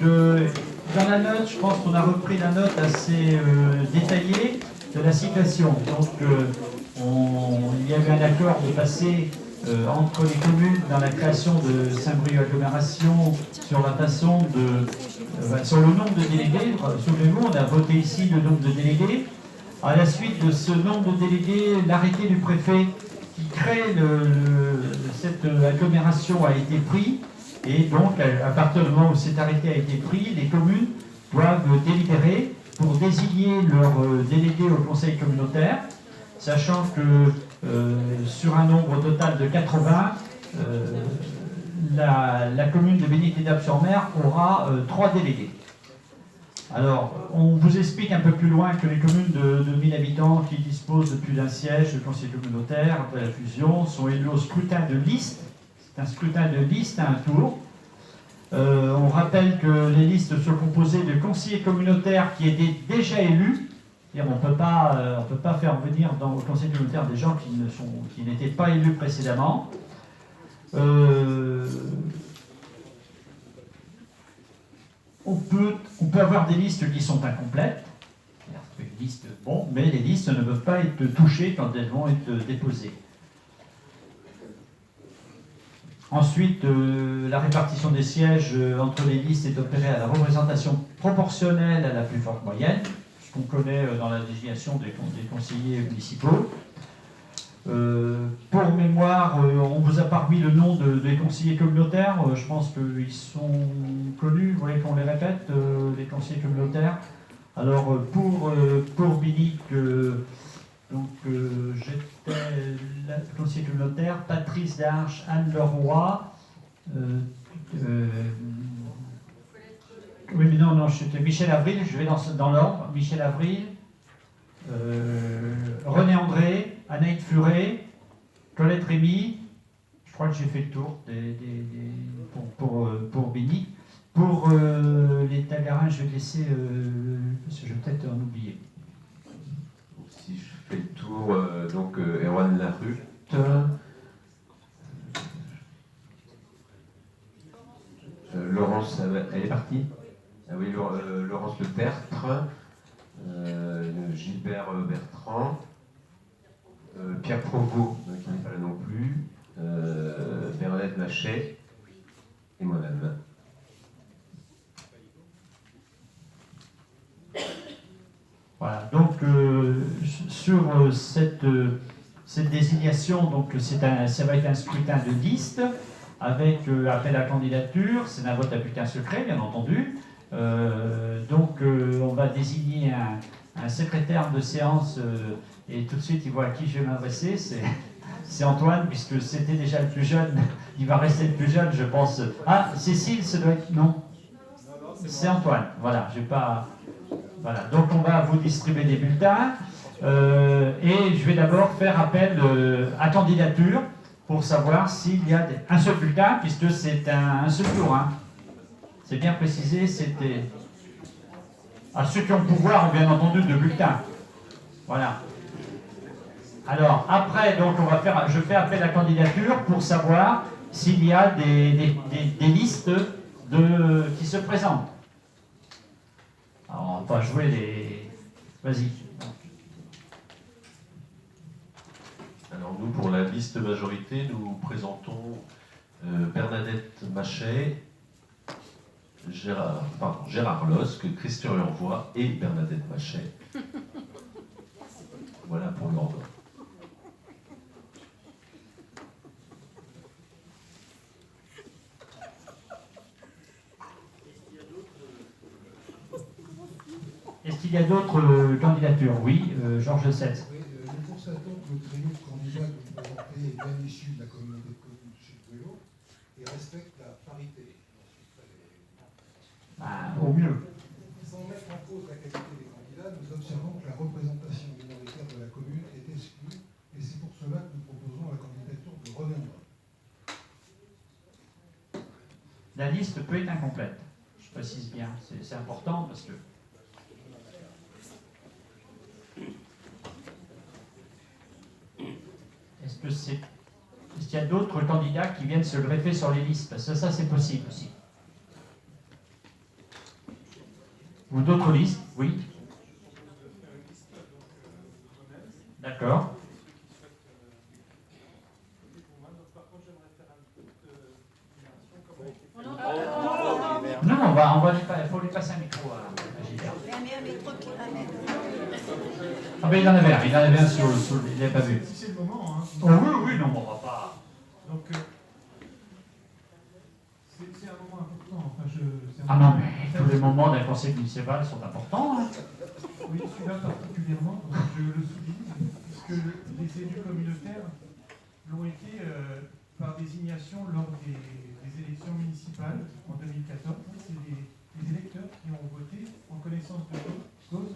dans la note, je pense qu'on a repris la note assez détaillée de la situation. Donc, il y a eu un accord de passer entre les communes dans la création de Saint-Brieuc Agglomération sur la façon de... sur le nombre de délégués. Souvenez-vous, on a voté ici le nombre de délégués. À la suite de ce nombre de délégués, l'arrêté du préfet qui crée cette agglomération a été pris. Et donc, à partir du moment où cet arrêté a été pris, les communes doivent délibérer pour désigner leurs délégués au conseil communautaire, sachant que sur un nombre total de 80, la commune de Bénédicte-sur-Mer aura 3 délégués. Alors, on vous explique un peu plus loin que les communes de 1000 habitants qui disposent de plus d'un siège de conseil communautaire après la fusion sont élues au scrutin de liste. C'est un scrutin de liste à un tour. On rappelle que les listes sont composées de conseillers communautaires qui étaient déjà élus. On ne peut pas faire venir dans le conseil communautaire des gens qui n'étaient pas élus précédemment. On peut avoir des listes qui sont incomplètes. Une liste, bon, mais les listes ne peuvent pas être touchées quand elles vont être déposées. Ensuite, la répartition des sièges entre les listes est opérée à la représentation proportionnelle à la plus forte moyenne, ce qu'on connaît dans la désignation des conseillers municipaux. Pour mémoire, on vous a parmi le nom des conseillers communautaires. Je pense qu'ils sont connus, vous voulez qu'on les répète, les conseillers communautaires. Alors, pour Binic, j'étais le conseiller communautaire, Patrice Darche, Anne Leroy, oui, mais non, c'était Michel Avril, je vais dans l'ordre, Michel Avril, René André, Anaïd Furet, Colette Rémy, je crois que j'ai fait le tour pour Béni. Pour les Tagarins, je vais laisser, parce que je vais peut-être en oublier. Si je fais le tour, donc Erwan Larue. Laurence, elle est partie. Ah oui, Laurence Le Tertre, Gilbert Bertrand, Pierre Provost, qui n'est pas là non plus, Bernadette Machet et moi-même. Voilà, donc sur cette désignation, donc ça va être un scrutin de liste avec appel à candidature, c'est un vote à bulletin secret, bien entendu. On va désigner un secrétaire de séance et tout de suite il voit à qui je vais m'adresser, c'est Antoine, puisque c'était déjà le plus jeune, il va rester le plus jeune, je pense. Ah, Cécile, ça doit être... Non, c'est Antoine, voilà, j'ai pas... Voilà, donc on va vous distribuer des bulletins et je vais d'abord faire appel à candidature pour savoir s'il y a un seul bulletin, puisque c'est un seul tour. Hein. C'est bien précisé, c'était... À ceux qui ont le pouvoir, bien entendu, de bulletins. Voilà. Alors, après, donc, je fais appel à candidature pour savoir s'il y a des listes qui se présentent. Alors, on va pas jouer les... Vas-y. Alors nous, pour la liste majorité, nous présentons Bernadette Machet, Gérard Losque, Christian Urvois et Bernadette Machet. Voilà pour l'ordre. Est-ce qu'il y a d'autres candidatures? Oui, Georges Sets. Oui, nous constatons que le trio de candidats que vous présentez est bien issu de la communauté de communes de Châteaubriand et respecte la parité. Au mieux. Sans mettre en cause la qualité des candidats, nous observons que la représentation minoritaire de la commune est exclue et c'est pour cela que nous proposons la candidature de René André. La liste peut être incomplète. Je précise bien, c'est important parce que... Est-ce qu'il y a d'autres candidats qui viennent se greffer sur les listes? Parce que ça c'est possible aussi. Ou d'autres listes, oui. D'accord. Non, il faut lui passer un micro à Gilbert. Ah ben il en avait un sur il n'avait pas vu. Si c'est le moment, hein. Oh oui, non, on va pas. Donc, c'est un moment important. Enfin, Ah non, mais tous les moments d'un conseil municipal sont importants. Hein. Oui, celui-là particulièrement, je le souligne, puisque les élus communautaires l'ont été par désignation lors des élections municipales en 2014. C'est les électeurs qui ont voté en connaissance de cause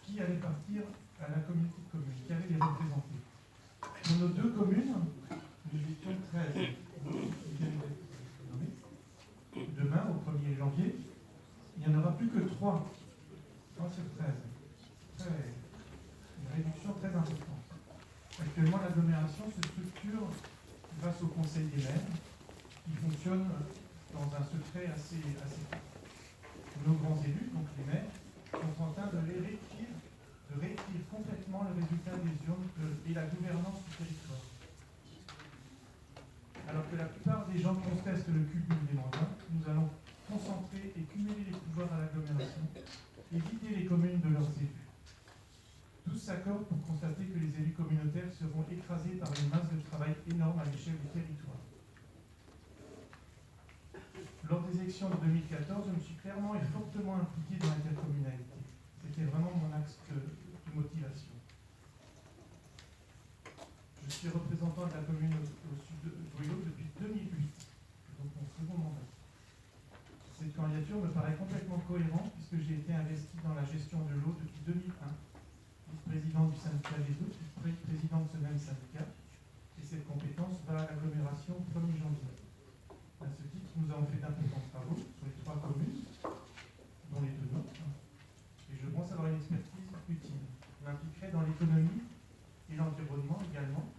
qui allait partir à la communauté de communes, qui allait les représenter. Dans nos deux communes, nous étions 13 qui viennent d'être nommés. Demain, au 1er janvier, il n'y en aura plus que 3. 3 sur 13. Une réduction très importante. Actuellement, l'agglomération se structure grâce au Conseil des maires, qui fonctionne dans un secret assez fort. Nos grands élus, donc les maires, sont en train de réécrire complètement le résultat des urnes et la gouvernance du territoire. Alors que la plupart des gens contestent le cumul des mandats, nous allons concentrer et cumuler les pouvoirs à l'agglomération et vider les communes de leurs élus. Tous s'accordent pour constater que les élus communautaires seront écrasés par une masse de travail énorme à l'échelle du territoire. Lors des élections de 2014, je me suis clairement et fortement impliqué dans l'intercommunalité. C'était vraiment mon axe de motivation. Je suis représentant de la commune au sud de Joyaux depuis 2008, donc mon second mandat. Cette candidature me paraît complètement cohérente puisque j'ai été investi dans la gestion de l'eau depuis 2001, vice-président du syndicat des eaux, puis président de ce même syndicat, et cette compétence va à l'agglomération au 1er janvier. À ce titre, nous avons fait d'importants travaux sur les 3 communes, dont les 2 nôtres, et je pense avoir une expertise utile. Je m'impliquerai dans l'économie et l'environnement également,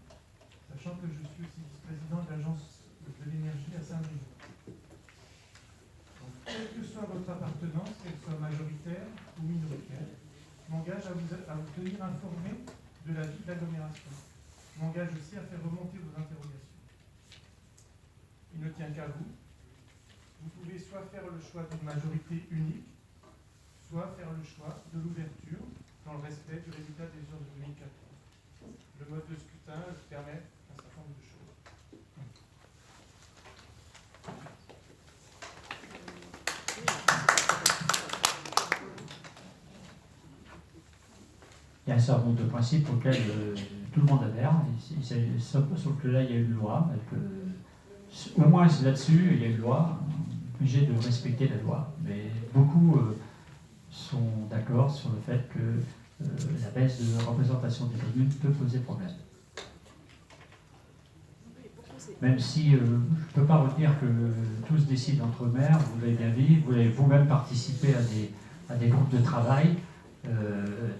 sachant que je suis aussi vice-président de l'Agence de l'énergie à Saint-Brieuc. Donc, quelle que soit votre appartenance, qu'elle soit majoritaire ou minoritaire, je m'engage à vous tenir informé de la vie de l'agglomération. Je m'engage aussi à faire remonter vos interrogations. Il ne tient qu'à vous. Vous pouvez soit faire le choix d'une majorité unique, soit faire le choix de l'ouverture dans le respect du résultat des urnes de 2014. Le mode de scrutin permet un certain nombre de choses. Il y a un certain nombre de principes auxquels tout le monde adhère, sauf que là il y a une loi, au moins là-dessus il y a une loi, obligé de respecter la loi, mais beaucoup sont d'accord sur le fait que la baisse de représentation des communes peut poser problème. Même si je ne peux pas retenir que tous décident entre maires, vous l'avez bien dit, vous avez vous-même participé à des groupes de travail,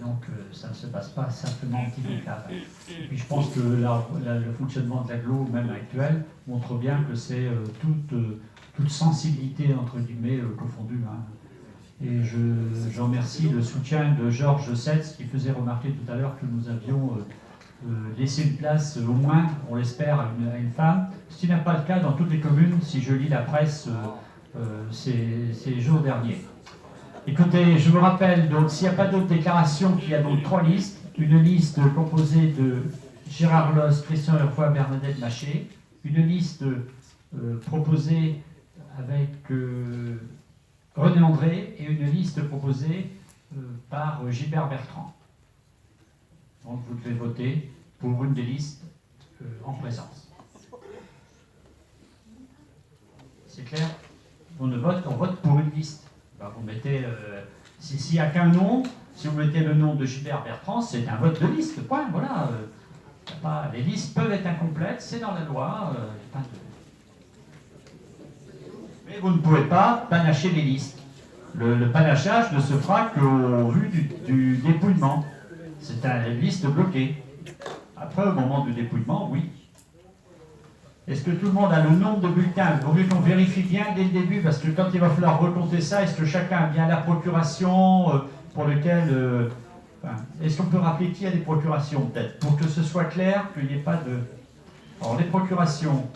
donc ça ne se passe pas simplement en petit déclare. Et puis je pense que le fonctionnement de l'agglo, même actuel, montre bien que c'est toute sensibilité, entre guillemets, confondue. Hein. Et je remercie le soutien de Georges Setz qui faisait remarquer tout à l'heure que nous avions laissé une place, au moins, on l'espère, à une femme. Ce qui n'est pas le cas dans toutes les communes, si je lis la presse ces jours derniers. Écoutez, je vous rappelle, donc, s'il n'y a pas d'autres déclarations, qu'il y a donc 3 listes. Une liste composée de Gérard Loss, Christian Urfoy, Bernadette Maché. Une liste proposée avec René André et une liste proposée par Gilbert Bertrand. Donc vous devez voter pour une des listes en présence. C'est clair? On vote pour une liste. Ben, vous mettez, s'il n'y a qu'un nom, si vous mettez le nom de Gilbert Bertrand, c'est un vote de liste. Point, voilà. Les listes peuvent être incomplètes, c'est dans la loi. Mais vous ne pouvez pas panacher les listes. Le panachage ne se fera qu'au vu du dépouillement. C'est une liste bloquée. Après, au moment du dépouillement, oui. Est-ce que tout le monde a le nombre de bulletins? Vaut mieux qu'on vérifie bien dès le début, parce que quand il va falloir recompter ça, est-ce que chacun a bien la procuration pour lequel... enfin, est-ce qu'on peut rappeler qui a des procurations, peut-être, pour que ce soit clair, qu'il n'y ait pas de... Alors, les procurations.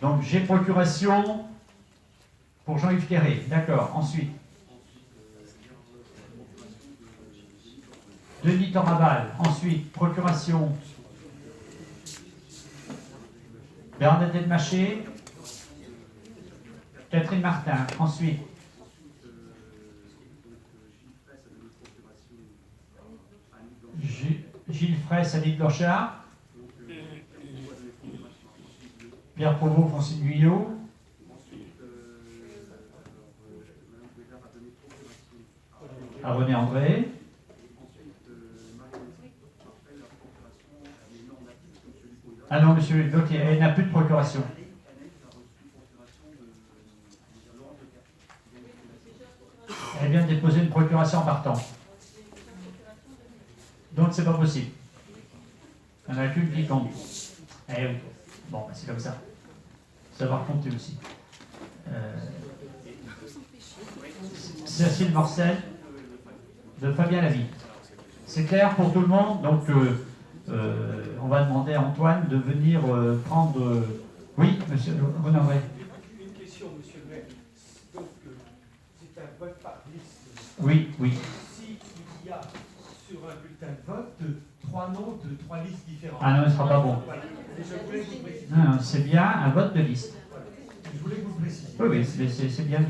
Donc, j'ai procuration pour Jean-Yves Quéré. D'accord. Ensuite. Denis Toraval. Ensuite, procuration. Bernadette Maché. Catherine Martin. Ensuite. Gilles Fraisse, Annick Blanchard. Pierre Provost, Francine Guyot. À René André. Ah non, monsieur, donc elle n'a plus de procuration. Elle vient de déposer une procuration en partant. Donc c'est pas possible. Il n'y en a qu'une qui compte. Eh oui. Bon, ben, c'est comme ça. Savoir compter aussi. Cécile Morcel de Fabien Lavie. C'est clair pour tout le monde, donc on va demander à Antoine de venir prendre... Oui, monsieur Renaud. Une question, monsieur le maire. Donc, c'est un vote par liste. Oui, oui. S'il y a sur un bulletin de vote 3 noms de 3 listes différentes. Ah non, ce ne sera pas bon. Voilà. Et je voulais vous préciser. Non, c'est bien un vote de liste. Voilà. Je voulais vous préciser. Oui, oui, c'est bien de...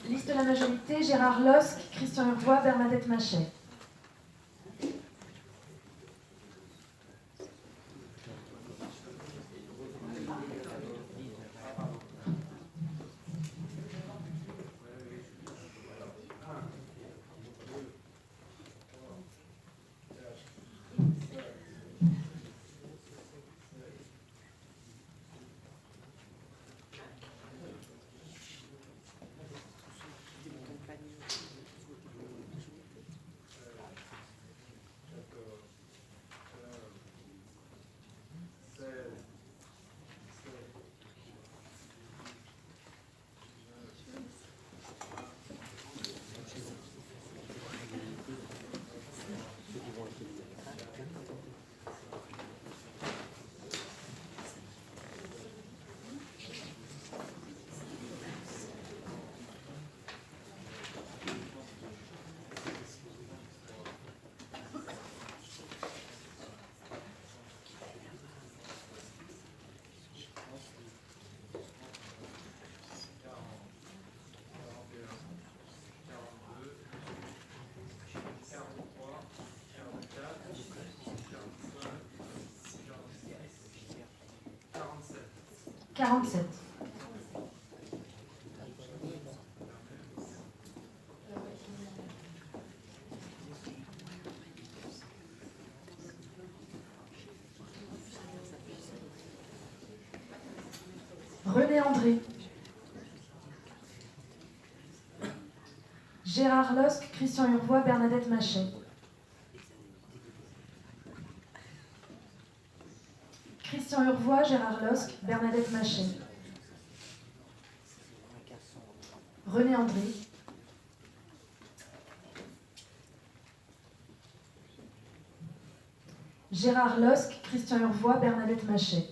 Liste de la majorité, Gérard Losc, Christian Urvois, Bernadette Machet. 47. René André. Gérard Losc, Christian Urvois, Bernadette Machet. Christian Urvois, Gérard Losc, Bernadette Machet. René André. Gérard Losc, Christian Urvois, Bernadette Machet.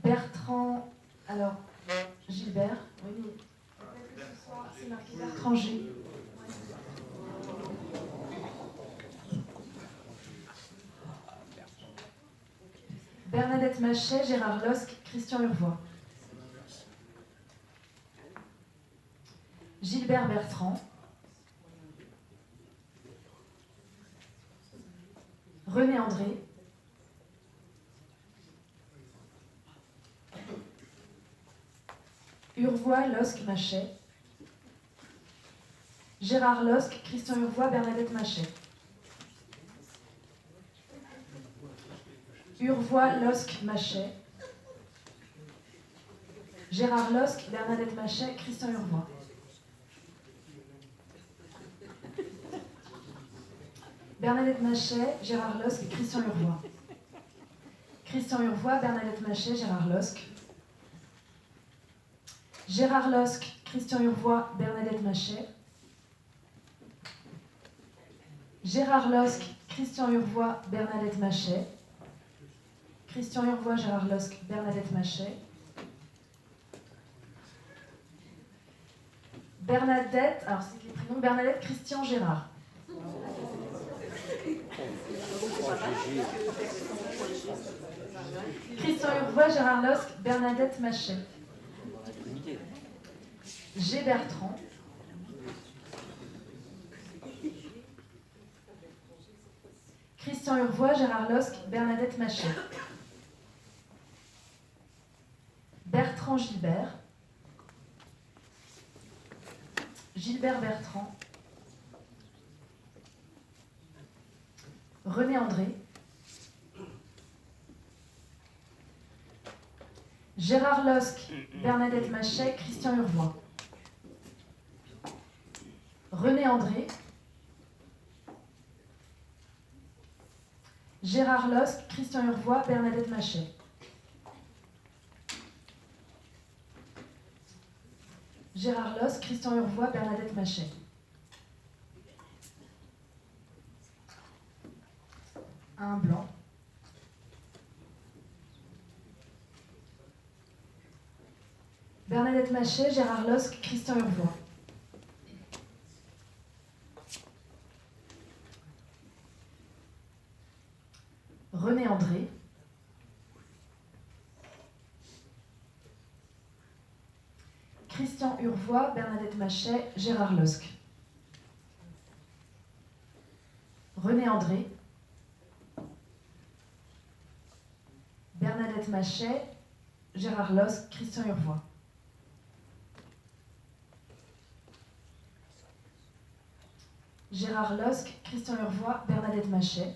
Bertrand, alors, Gilbert, oui, mais peut-être que ce soir, c'est marqué Bertrand G. Bernadette Machet, Gérard Losc, Christian Urvois. Gilbert Bertrand. René André. Urvois, Losc, Machet. Gérard Losc, Christian Urvois, Bernadette Machet. Urvois, Losc, Machet. Gérard Losc, Bernadette Machet, Christian Urvois. Bernadette Machet, Gérard Losc, Christian Urvois. Christian Urvois, Bernadette Machet, Gérard Losc. Gérard Losc, Christian Urvois, Bernadette Machet. Gérard Losc, Christian Urvois, Bernadette Machet. Christian Urvois, Gérard Losc, Bernadette Machet. Bernadette, alors c'est les prénoms, Bernadette, Christian, Gérard. Christian Urvois, Gérard Losc, Bernadette Machet. G. Bertrand. Christian Urvois, Gérard Losc, Bernadette Machet. Bertrand Gilbert. Gilbert Bertrand. René André. Gérard Losc, Bernadette Machet, Christian Urvois. René André. Gérard Losc, Christian Urvois, Bernadette Machet. Gérard Losc, Christian Urvois, Bernadette Machet. Un blanc. Bernadette Machet, Gérard Losc, Christian Urvois. René André. Christian Urvois, Bernadette Machet, Gérard Losc. René André. Bernadette Machet, Gérard Losc, Christian Urvois. Gérard Losc, Christian Urvois, Bernadette Machet.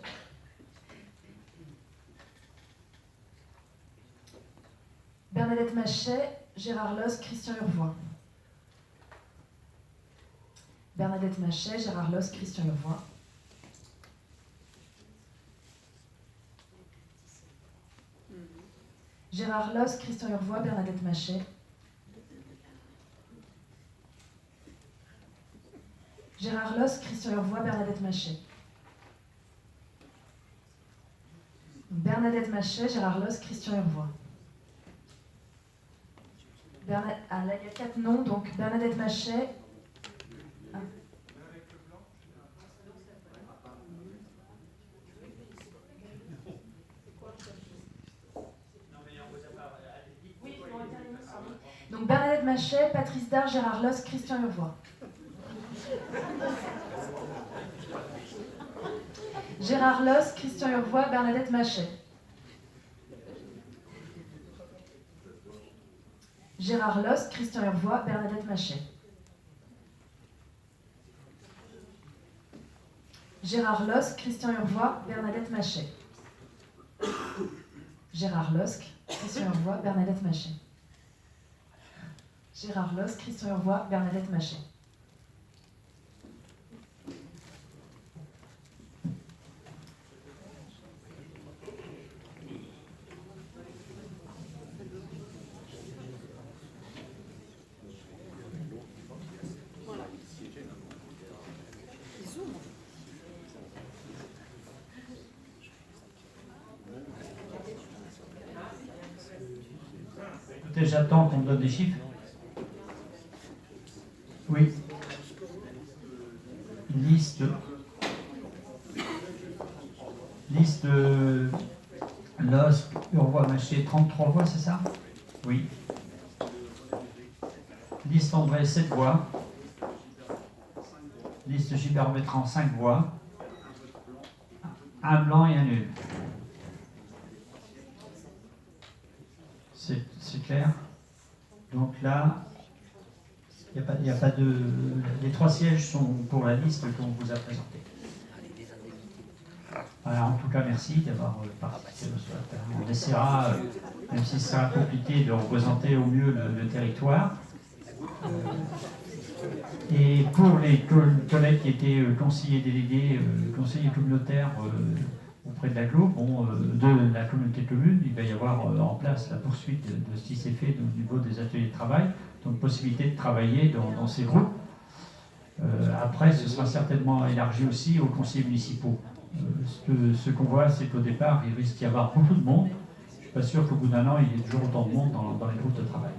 Bernadette Machet, Gérard Losc, Christian Urvois. Bernadette Machet, Gérard Losc, Christian Urvois. Gérard Losc, Christian Urvois, Bernadette Machet. Gérard Losc, Christian Urvois, Bernadette Machet. Bernadette Machet, Gérard Losc, Christian Urvois. Ah, là, il y a 4 noms, donc Bernadette Machet. Ah. Donc Bernadette Machet, Patrice Dard, Gérard Losc, Christian Urvois. Gérard Loss, Christian Urvois, Bernadette Machet. Gérard Loss, Christian Urvois, Bernadette Machet. Gérard Losc, Christian Urvois, Bernadette Machet. Gérard Losc, Christian Urvois, Bernadette Machet. Gérard Losc, Christian Urvois, Bernadette Machet. Écoutez, j'attends qu'on me donne des chiffres. Oui. Liste Losc, Urvois, Machet, 33 voix, c'est ça? Oui. Liste André, 7 voix. Liste Gilbert Bertrand, 5 voix. Un blanc et un nul. C'est clair. Donc là, il n'y a pas de... Les 3 sièges sont pour la liste qu'on vous a présentée. Voilà, en tout cas, merci d'avoir participé au soir. On essaiera, même si ce sera compliqué, de représenter au mieux le territoire. Et pour les collègues qui étaient conseillers délégués, conseillers communautaires auprès de la de la communauté de communes, il va y avoir en place la poursuite de ce qui s'est fait au niveau des ateliers de travail, donc possibilité de travailler dans ces groupes. Après, ce sera certainement élargi aussi aux conseillers municipaux. Ce qu'on voit, c'est qu'au départ, il risque d'y avoir beaucoup de monde. Je ne suis pas sûr qu'au bout d'un an, il y ait toujours autant de monde dans les groupes de travail.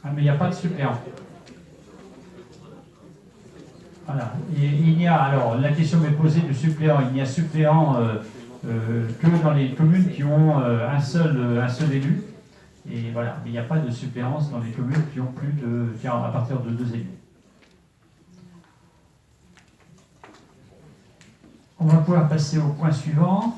Ah, mais il n'y a pas de suppléant. Voilà. Et il y a, alors, la question m'est posée de suppléant. Il n'y a suppléant que dans les communes qui ont un seul élu. Et voilà, mais il n'y a pas de suppléance dans les communes qui ont à partir de 2 élus. On va pouvoir passer au point suivant.